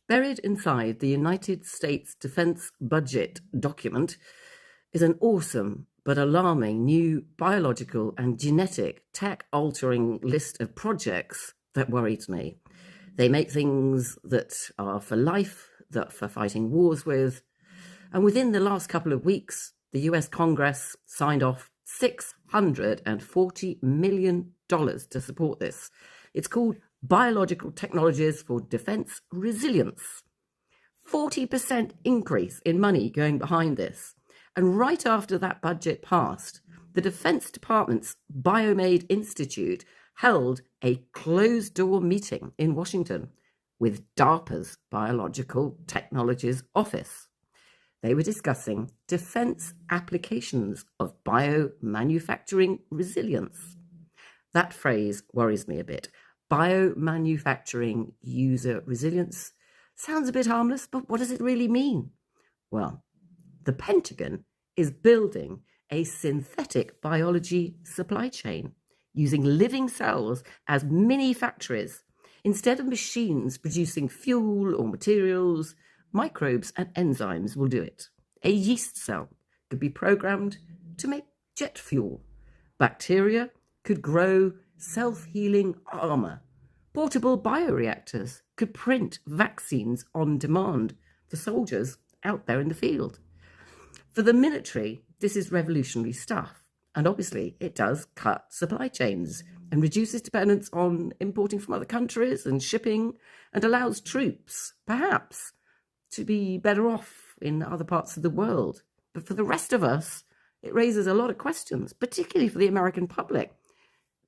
Buried inside the United States Defense Budget document is an awesome but alarming new biological and genetic tech-altering list of projects that worries me. They make things that are for life, that for fighting wars with, and within the last couple of weeks, the US Congress signed off $640 million to support this. It's called Biological Technologies for Defense Resilience. 40% increase in money going behind this. And right after that budget passed, the Defense Department's BioMADE Institute held a closed-door meeting in Washington with DARPA's Biological Technologies Office. They were discussing defense applications of biomanufacturing resilience. That phrase worries me a bit. Biomanufacturing user resilience sounds a bit harmless, but what does it really mean? Well, the Pentagon is building a synthetic biology supply chain using living cells as mini factories. Instead of machines producing fuel or materials, microbes and enzymes will do it. A yeast cell could be programmed to make jet fuel. Bacteria could grow self-healing armor. Portable bioreactors could print vaccines on demand for soldiers out there in the field. For the military, this is revolutionary stuff. And obviously, it does cut supply chains and reduces dependence on importing from other countries and shipping, and allows troops, perhaps, to be better off in other parts of the world. But for the rest of us, it raises a lot of questions, particularly for the American public.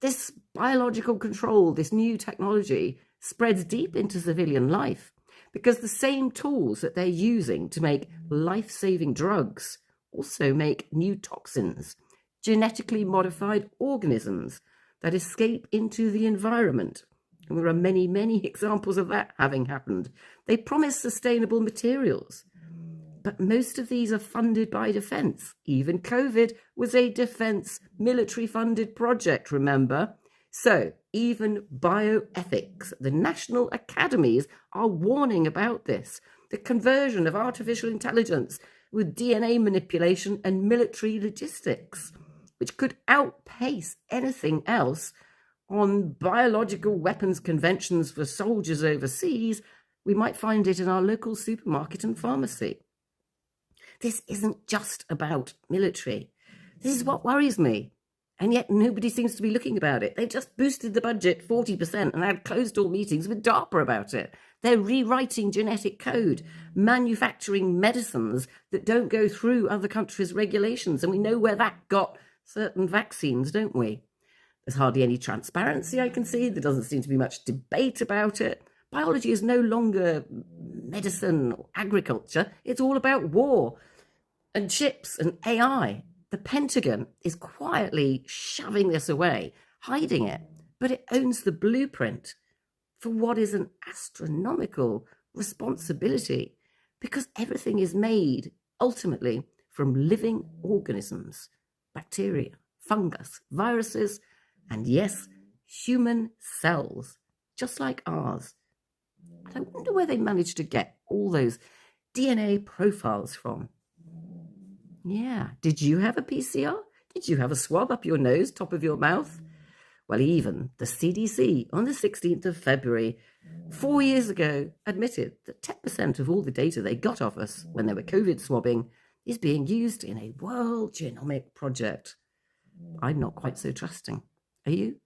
This biological control, this new technology, spreads deep into civilian life because the same tools that they're using to make life-saving drugs also make new toxins, genetically modified organisms that escape into the environment. And there are many, many examples of that having happened. They promise sustainable materials, but most of these are funded by defense. Even COVID was a defense military-funded project, remember? So even bioethics, the national academies are warning about this, the conversion of artificial intelligence with DNA manipulation and military logistics, which could outpace anything else on biological weapons conventions for soldiers overseas. We might find it in our local supermarket and pharmacy. This isn't just about military. This is what worries me. And yet nobody seems to be looking about it. They've just boosted the budget 40% and had closed-door meetings with DARPA about it. They're rewriting genetic code, manufacturing medicines that don't go through other countries' regulations. And we know where that got certain vaccines, don't we? There's hardly any transparency I can see. There doesn't seem to be much debate about it. Biology is no longer medicine or agriculture. It's all about war and chips and AI. The Pentagon is quietly shoving this away, hiding it, but it owns the blueprint for what is an astronomical responsibility, because everything is made ultimately from living organisms, bacteria, fungus, viruses, and yes, human cells, just like ours. And I wonder where they managed to get all those DNA profiles from. Yeah, did you have a PCR? Did you have a swab up your nose, top of your mouth? Well, even the CDC on the 16th of February, 4 years ago, admitted that 10% of all the data they got off us when they were COVID swabbing is being used in a world genomic project. I'm not quite so trusting. Are you?